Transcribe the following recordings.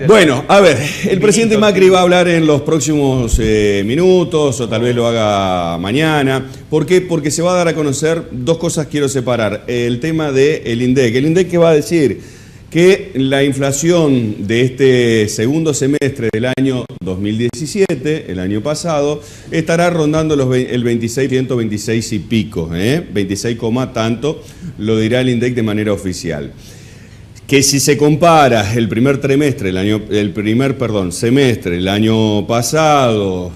Bueno, a ver, el presidente Macri va a hablar en los próximos minutos o tal vez lo haga mañana. ¿Por qué? Porque se va a dar a conocer dos cosas, quiero separar. El tema del INDEC. El INDEC que va a decir que la inflación de este segundo semestre del año 2017, el año pasado, estará rondando el 26%, 26 y pico, 26, tanto, lo dirá el INDEC de manera oficial. Que si se compara el primer trimestre, semestre, el año pasado,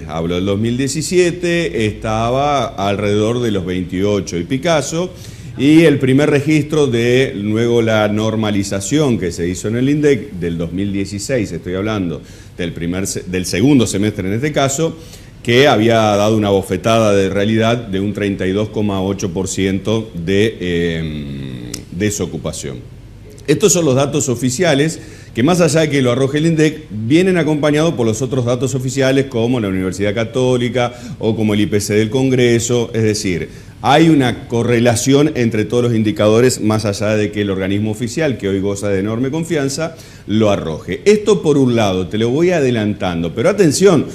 hablo del 2017, estaba alrededor de los 28 y picazo, y el primer registro de luego la normalización que se hizo en el INDEC del 2016, estoy hablando del segundo semestre en este caso, que había dado una bofetada de realidad de un 32,8% de desocupación. Estos son los datos oficiales que, más allá de que lo arroje el INDEC, vienen acompañados por los otros datos oficiales como la Universidad Católica o como el IPC del Congreso. Es decir, hay una correlación entre todos los indicadores más allá de que el organismo oficial, que hoy goza de enorme confianza, lo arroje. Esto por un lado, te lo voy adelantando, pero atención.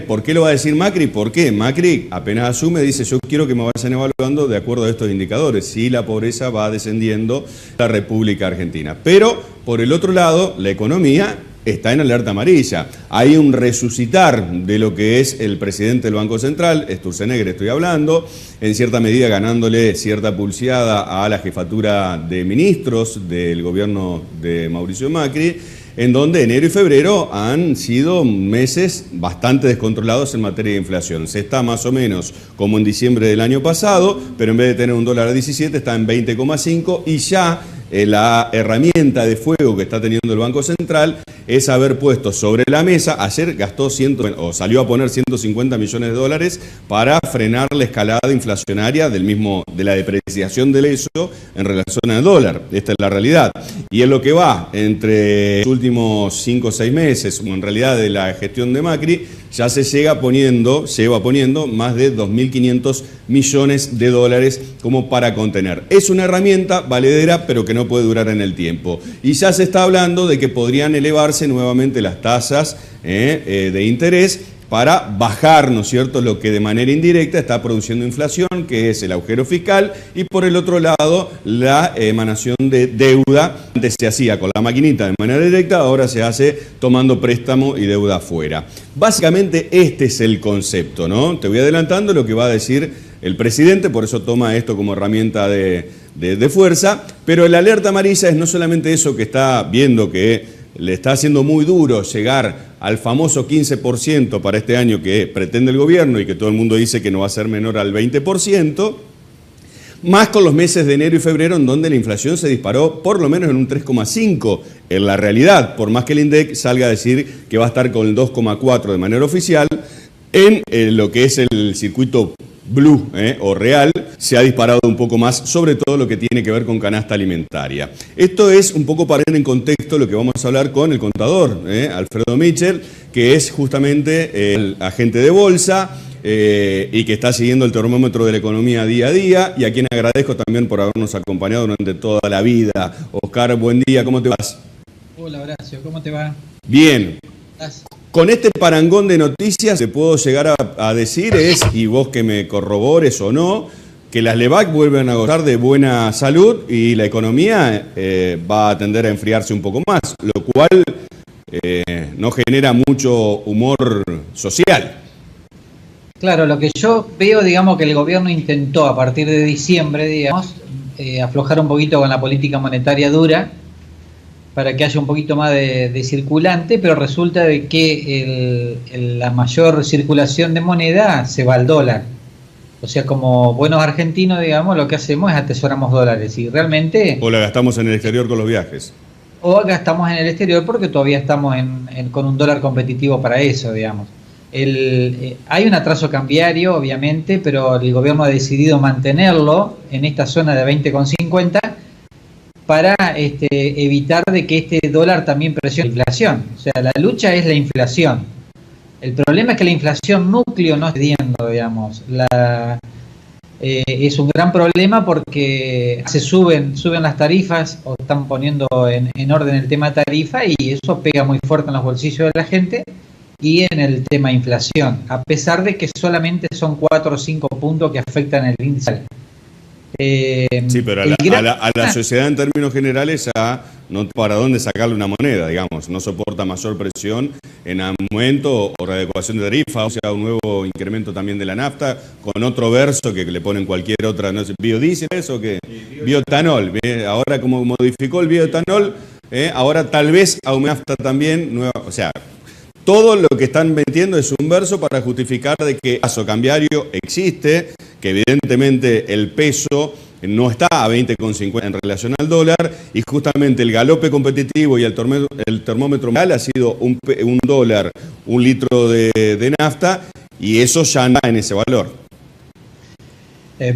¿Por qué lo va a decir Macri? ¿Por qué? Macri apenas asume, dice: yo quiero que me vayan evaluando de acuerdo a estos indicadores, si la pobreza va descendiendo en la República Argentina. Pero, por el otro lado, la economía está en alerta amarilla. Hay un resucitar de lo que es el presidente del Banco Central, Sturzenegger estoy hablando, en cierta medida ganándole cierta pulseada a la jefatura de ministros del gobierno de Mauricio Macri, en donde enero y febrero han sido meses bastante descontrolados en materia de inflación. Se está más o menos como en diciembre del año pasado, pero en vez de tener un dólar a 17 está en 20,5 y ya la herramienta de fuego que está teniendo el Banco Central es haber puesto sobre la mesa, ayer salió a poner 150 millones de dólares para frenar la escalada inflacionaria de la depreciación del peso en relación al dólar. Esta es la realidad. Y en lo que va entre los últimos 5 o 6 meses, o en realidad de la gestión de Macri, ya se lleva poniendo más de 2.500 millones de dólares como para contener. Es una herramienta valedera, pero que no puede durar en el tiempo. Y ya se está hablando de que podrían elevarse nuevamente las tasas de interés para bajar, ¿no es cierto?, lo que de manera indirecta está produciendo inflación, que es el agujero fiscal, y por el otro lado, la emanación de deuda. Antes se hacía con la maquinita de manera directa, ahora se hace tomando préstamo y deuda afuera. Básicamente este es el concepto, ¿no? Te voy adelantando lo que va a decir el presidente, por eso toma esto como herramienta de fuerza, pero la alerta amarilla es no solamente eso que está viendo que le está haciendo muy duro llegar al famoso 15% para este año que pretende el gobierno y que todo el mundo dice que no va a ser menor al 20%, más con los meses de enero y febrero en donde la inflación se disparó por lo menos en un 3,5% en la realidad, por más que el INDEC salga a decir que va a estar con el 2,4% de manera oficial, en lo que es el circuito blue o real, se ha disparado un poco más, sobre todo lo que tiene que ver con canasta alimentaria. Esto es un poco para poner en contexto lo que vamos a hablar con el contador, Alfredo Michel, que es justamente el agente de bolsa y que está siguiendo el termómetro de la economía día a día, y a quien agradezco también por habernos acompañado durante toda la vida. Oscar, buen día, ¿cómo te vas? Hola Horacio, ¿cómo te va? Bien. Con este parangón de noticias te puedo llegar a decir y vos que me corrobores o no, que las LEVAC vuelven a gozar de buena salud y la economía va a tender a enfriarse un poco más, lo cual no genera mucho humor social. Claro, lo que yo veo, digamos, que el gobierno intentó a partir de diciembre, digamos, aflojar un poquito con la política monetaria dura, para que haya un poquito más de circulante, pero resulta de que la mayor circulación de moneda se va al dólar. O sea, como buenos argentinos, digamos, lo que hacemos es atesoramos dólares y realmente... O la gastamos en el exterior con los viajes. O gastamos en el exterior porque todavía estamos con un dólar competitivo para eso, digamos. Hay un atraso cambiario, obviamente, pero el gobierno ha decidido mantenerlo en esta zona de 20,50 para evitar de que este dólar también presione la inflación. O sea, la lucha es la inflación. El problema es que la inflación núcleo no está cediendo, digamos. Es un gran problema porque suben las tarifas o están poniendo en orden el tema tarifa y eso pega muy fuerte en los bolsillos de la gente y en el tema inflación, a pesar de que solamente son 4 o 5 puntos que afectan el índice. Sí, pero a la sociedad en términos generales ya no para dónde sacarle una moneda, digamos, no soporta mayor presión en aumento o readecuación de tarifa, o sea, un nuevo incremento también de la nafta, con otro verso que le ponen cualquier otra, no sé, biodiesel, eso que bioetanol, ahora como modificó el bioetanol, ahora tal vez aumenta también, o sea, todo lo que están metiendo es un verso para justificar de que el paso cambiario existe, que evidentemente el peso no está a 20,50 en relación al dólar y justamente el galope competitivo y el termómetro mundial ha sido un dólar, un litro de nafta y eso ya anda en ese valor.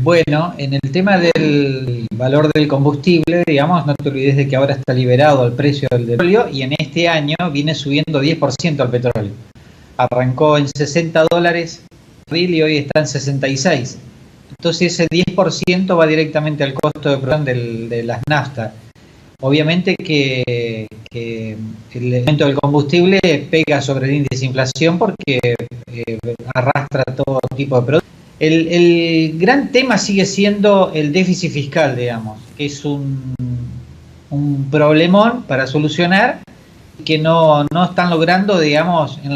Bueno, en el tema del valor del combustible, digamos, no te olvides de que ahora está liberado el precio del petróleo y en este año viene subiendo 10% el petróleo. Arrancó en $60 y hoy está en 66. Entonces ese 10% va directamente al costo de producción de las naftas. Obviamente que el aumento del combustible pega sobre el índice de inflación porque arrastra todo tipo de productos. El gran tema sigue siendo el déficit fiscal, digamos, que es un problemón para solucionar que no están logrando, digamos, en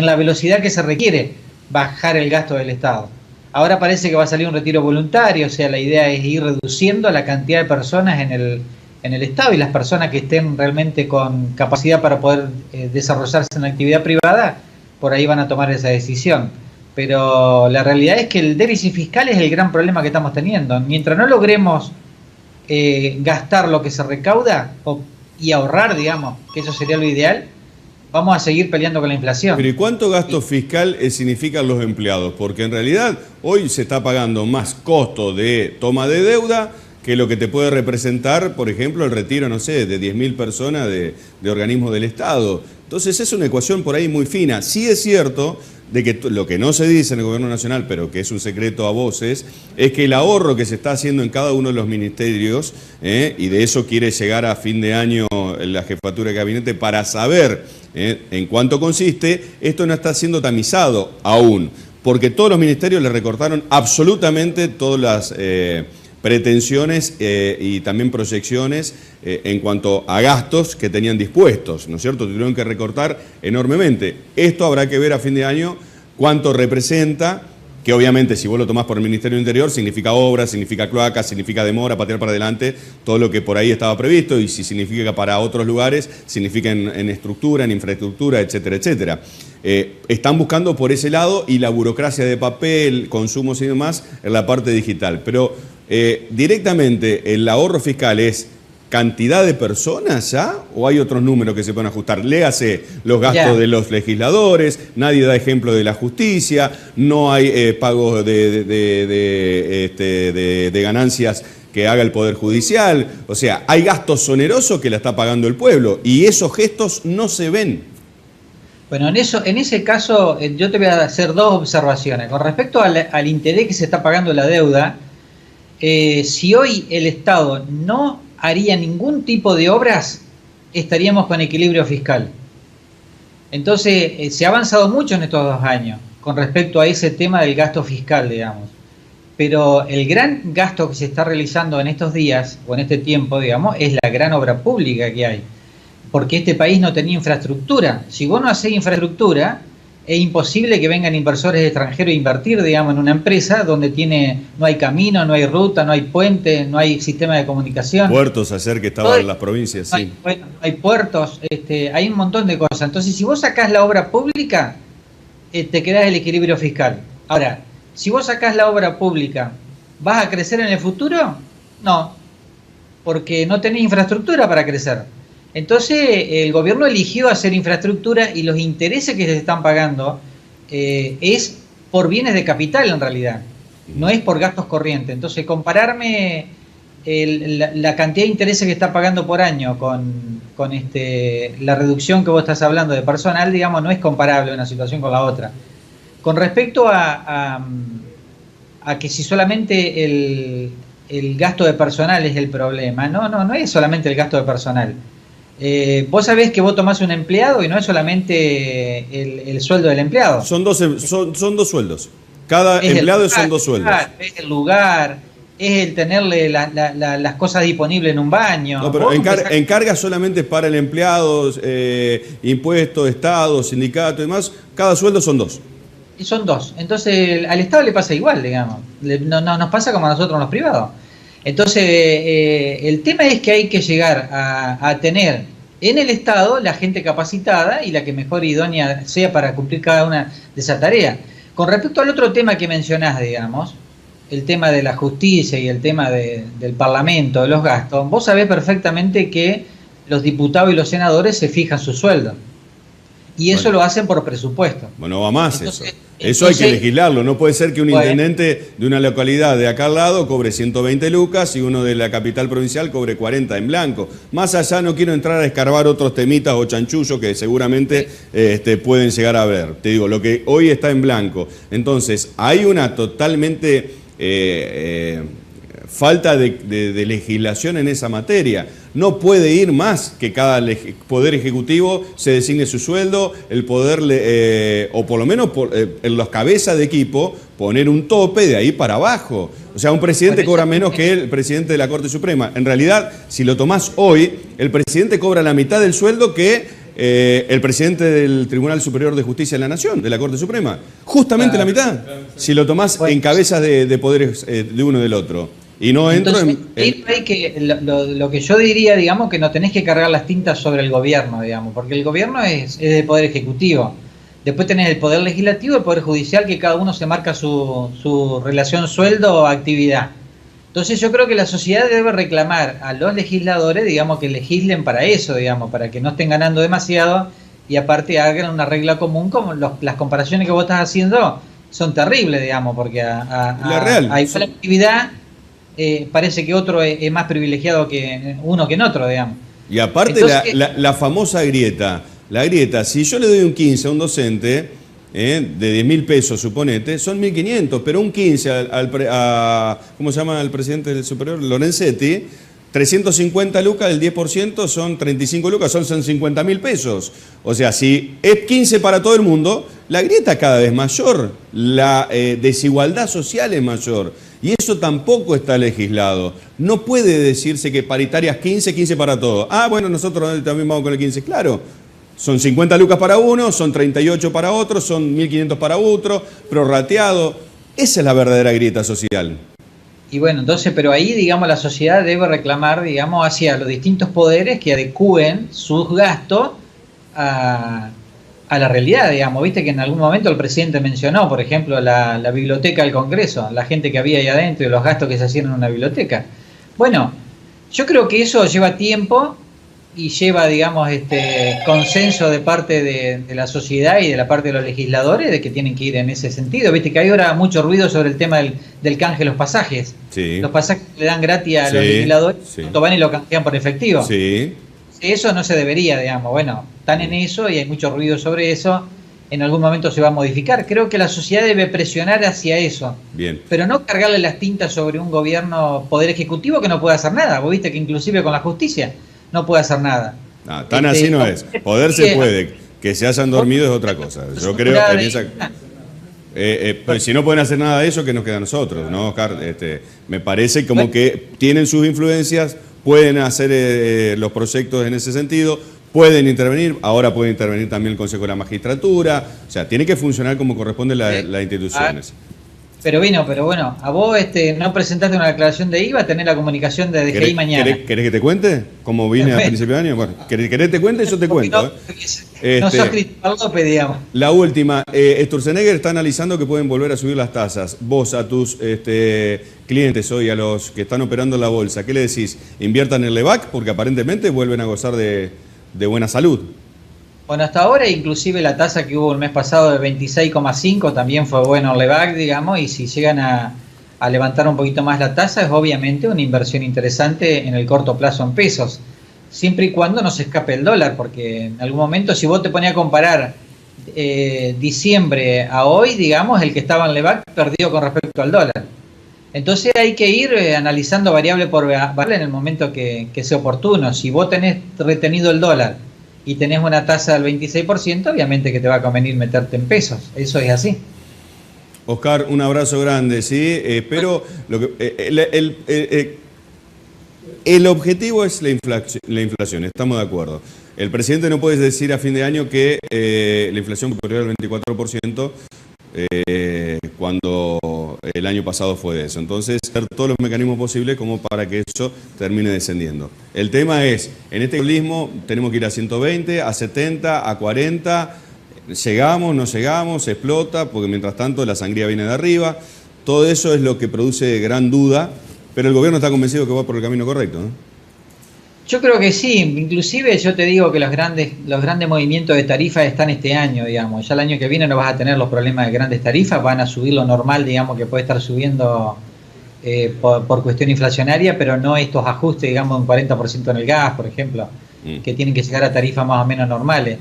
la velocidad que se requiere bajar el gasto del Estado. Ahora parece que va a salir un retiro voluntario, o sea, la idea es ir reduciendo la cantidad de personas en el Estado y las personas que estén realmente con capacidad para poder desarrollarse en la actividad privada, por ahí van a tomar esa decisión. Pero la realidad es que el déficit fiscal es el gran problema que estamos teniendo. Mientras no logremos gastar lo que se recauda y ahorrar, digamos, que eso sería lo ideal, vamos a seguir peleando con la inflación. Pero ¿y cuánto gasto fiscal significan los empleados? Porque en realidad hoy se está pagando más costo de toma de deuda que lo que te puede representar, por ejemplo, el retiro, no sé, de 10.000 personas de organismos del Estado. Entonces es una ecuación por ahí muy fina. Sí es cierto de que lo que no se dice en el gobierno nacional, pero que es un secreto a voces, es que el ahorro que se está haciendo en cada uno de los ministerios, y de eso quiere llegar a fin de año la jefatura de gabinete para saber en cuánto consiste, esto no está siendo tamizado aún, porque todos los ministerios le recortaron absolutamente todas las pretensiones y también proyecciones en cuanto a gastos que tenían dispuestos, ¿no es cierto? Tuvieron que recortar enormemente. Esto habrá que ver a fin de año cuánto representa, que obviamente si vos lo tomás por el Ministerio del Interior significa obras, significa cloacas, significa demora, patear para adelante, todo lo que por ahí estaba previsto, y si significa para otros lugares, significa en estructura, en infraestructura, etcétera, etcétera. Están buscando por ese lado y la burocracia de papel, consumos y demás en la parte digital, pero directamente el ahorro fiscal es cantidad de personas ya o hay otros números que se pueden ajustar. Léase los gastos de los legisladores, nadie da ejemplo de la justicia, no hay pagos de ganancias que haga el Poder Judicial, o sea, hay gastos onerosos que la está pagando el pueblo y esos gestos no se ven. Bueno, en ese caso yo te voy a hacer dos observaciones. Con respecto al interés que se está pagando la deuda, si hoy el Estado no haría ningún tipo de obras, estaríamos con equilibrio fiscal. Entonces, se ha avanzado mucho en estos 2 años con respecto a ese tema del gasto fiscal, digamos. Pero el gran gasto que se está realizando en estos días, o en este tiempo, digamos, es la gran obra pública que hay. Porque este país no tenía infraestructura. Si vos no hacés infraestructura, es imposible que vengan inversores extranjeros a invertir, digamos, en una empresa donde no hay camino, no hay ruta, no hay puente, no hay sistema de comunicación. Puertos ayer que estaban en las provincias, sí. Hay puertos, hay un montón de cosas. Entonces, si vos sacás la obra pública, te quedás el equilibrio fiscal. Ahora, si vos sacás la obra pública, ¿vas a crecer en el futuro? No, porque no tenés infraestructura para crecer. Entonces el gobierno eligió hacer infraestructura y los intereses que se están pagando es por bienes de capital en realidad, no es por gastos corrientes. Entonces compararme la cantidad de intereses que está pagando por año con la reducción que vos estás hablando de personal, digamos, no es comparable una situación con la otra. Con respecto a a que si solamente el gasto de personal es el problema. No es solamente el gasto de personal. Vos sabés que vos tomás un empleado y no es solamente el sueldo del empleado. Son dos sueldos. Cada empleado son 2 sueldos. Es el lugar, es el tenerle las cosas disponibles en un baño. No, pero encargas solamente para el empleado, impuestos, Estado, sindicato y demás, cada sueldo son 2. Y son 2. Entonces al Estado le pasa igual, digamos. No nos pasa como a nosotros los privados. Entonces el tema es que hay que llegar a tener en el Estado la gente capacitada y la que mejor idónea sea para cumplir cada una de esas tareas. Con respecto al otro tema que mencionás, digamos, el tema de la justicia y el tema del Parlamento, de los gastos, vos sabés perfectamente que los diputados y los senadores se fijan su sueldo. Y eso lo hacen por presupuesto. Bueno, va más entonces, eso. Eso hay que legislarlo. No puede ser que un intendente de una localidad de acá al lado cobre 120 lucas y uno de la capital provincial cobre 40 en blanco. Más allá no quiero entrar a escarbar otros temitas o chanchullos que seguramente pueden llegar a ver. Te digo, lo que hoy está en blanco. Entonces, hay una totalmente falta de legislación en esa materia. No puede ir más que cada poder ejecutivo se designe su sueldo, el poder, o por lo menos en los cabezas de equipo, poner un tope de ahí para abajo. O sea, un presidente cobra menos que el presidente de la Corte Suprema. En realidad, si lo tomás hoy, el presidente cobra la mitad del sueldo que el presidente del Tribunal Superior de Justicia de la Nación, de la Corte Suprema. Justamente la mitad, si lo tomás en cabezas de poderes de uno del otro. Y no entro lo que yo diría, digamos, que no tenés que cargar las tintas sobre el gobierno, digamos, porque el gobierno es el poder ejecutivo. Después tenés el poder legislativo y el poder judicial, que cada uno se marca su relación sueldo-actividad. Entonces yo creo que la sociedad debe reclamar a los legisladores, digamos, que legislen para eso, digamos, para que no estén ganando demasiado y aparte hagan una regla común, como las comparaciones que vos estás haciendo son terribles, digamos, porque a igual actividad parece que otro es más privilegiado que uno que en otro, digamos. Y aparte la famosa grieta, si yo le doy un 15 a un docente, de 10.000 pesos, suponete, son 1.500, pero un 15 ¿cómo se llama el presidente del superior? Lorenzetti, 350 lucas, el 10% son 35 lucas, son 50.000 pesos. O sea, si es 15 para todo el mundo, la grieta cada vez mayor, la desigualdad social es mayor. Y eso tampoco está legislado. No puede decirse que paritarias 15 para todos. Ah, bueno, nosotros también vamos con el 15, claro. Son 50 lucas para uno, son 38 para otro, son 1.500 para otro, prorrateado. Esa es la verdadera grieta social. Y bueno, entonces, pero ahí, digamos, la sociedad debe reclamar, digamos, hacia los distintos poderes que adecúen sus gastos a la realidad, digamos. Viste que en algún momento el presidente mencionó, por ejemplo, la biblioteca del Congreso, la gente que había ahí adentro y los gastos que se hacían en una biblioteca. Bueno, yo creo que eso lleva tiempo y lleva, digamos, consenso de parte de la sociedad y de la parte de los legisladores de que tienen que ir en ese sentido. Viste que hay ahora mucho ruido sobre el tema del canje de los pasajes. Sí. Los pasajes le dan gratis a los legisladores, van y lo canjean por efectivo. Sí. Eso no se debería, digamos. Bueno, están en eso y hay mucho ruido sobre eso. En algún momento se va a modificar. Creo que la sociedad debe presionar hacia eso. Bien. Pero no cargarle las tintas sobre un gobierno, poder ejecutivo, que no puede hacer nada. Vos viste que inclusive con la justicia no puede hacer nada. No, tan así no es. Poder se puede. Que se hayan dormido es otra cosa. Yo creo que en esa... pues si no pueden hacer nada de eso, ¿qué nos queda a nosotros? ¿No, Oscar? Me parece como que tienen sus influencias, pueden hacer los proyectos en ese sentido, pueden intervenir, ahora puede intervenir también el Consejo de la Magistratura, o sea, tiene que funcionar como corresponde las instituciones. Pero bueno, a vos no presentaste una declaración de IVA, tenés la comunicación de DGI mañana. ¿Querés que te cuente cómo vine a principio de año? Bueno, ¿querés que te cuente? Yo te cuento. No sos Cristóbal López, digamos. La última, Sturzenegger está analizando que pueden volver a subir las tasas. Vos a tus clientes hoy, a los que están operando en la bolsa, ¿qué le decís? ¿Inviertan en el LEVAC? Porque aparentemente vuelven a gozar de buena salud. Bueno, hasta ahora inclusive la tasa que hubo el mes pasado de 26,5 también fue bueno el LEVAC, digamos, y si llegan a levantar un poquito más la tasa es obviamente una inversión interesante en el corto plazo en pesos, siempre y cuando no se escape el dólar, porque en algún momento si vos te ponías a comparar diciembre a hoy, digamos, el que estaba en Levac perdió con respecto al dólar. Entonces hay que ir analizando variable por variable en el momento que sea oportuno. Si vos tenés retenido el dólar y tenés una tasa del 26%, obviamente que te va a convenir meterte en pesos. Eso es así. Oscar, un abrazo grande, ¿sí? Pero el objetivo es la inflación, estamos de acuerdo. El presidente no puede decir a fin de año que la inflación superior al 24%, cuando el año pasado fue de eso. Entonces, hacer todos los mecanismos posibles como para que eso termine descendiendo. El tema es, en este populismo tenemos que ir a 120, a 70, a 40, llegamos, no llegamos, se explota, porque mientras tanto la sangría viene de arriba. Todo eso es lo que produce gran duda, pero el gobierno está convencido que va por el camino correcto, ¿no? Yo creo que sí, inclusive yo te digo que los grandes movimientos de tarifas están este año, digamos. Ya el año que viene no vas a tener los problemas de grandes tarifas, van a subir lo normal, digamos, que puede estar subiendo por cuestión inflacionaria, pero no estos ajustes, digamos, un 40% en el gas, por ejemplo, que tienen que llegar a tarifas más o menos normales.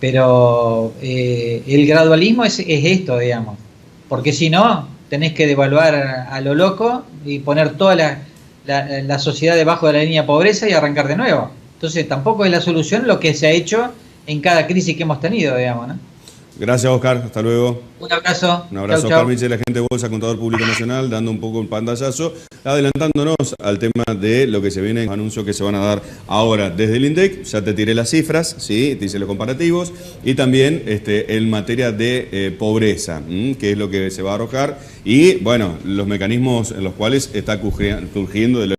Pero el gradualismo es esto, digamos, porque si no, tenés que devaluar a lo loco y poner toda la sociedad debajo de la línea de pobreza y arrancar de nuevo. Entonces tampoco es la solución lo que se ha hecho en cada crisis que hemos tenido, digamos, ¿no? Gracias, Oscar. Hasta luego. Un abrazo. Un abrazo, Chau, Oscar chau. Michel, agente de Bolsa, Contador Público Nacional, dando un poco el pantallazo, adelantándonos al tema de lo que se viene, los anuncios que se van a dar ahora desde el INDEC. Ya te tiré las cifras, ¿sí? Te hice los comparativos, y también en materia de pobreza, que es lo que se va a arrojar, y bueno, los mecanismos en los cuales está surgiendo de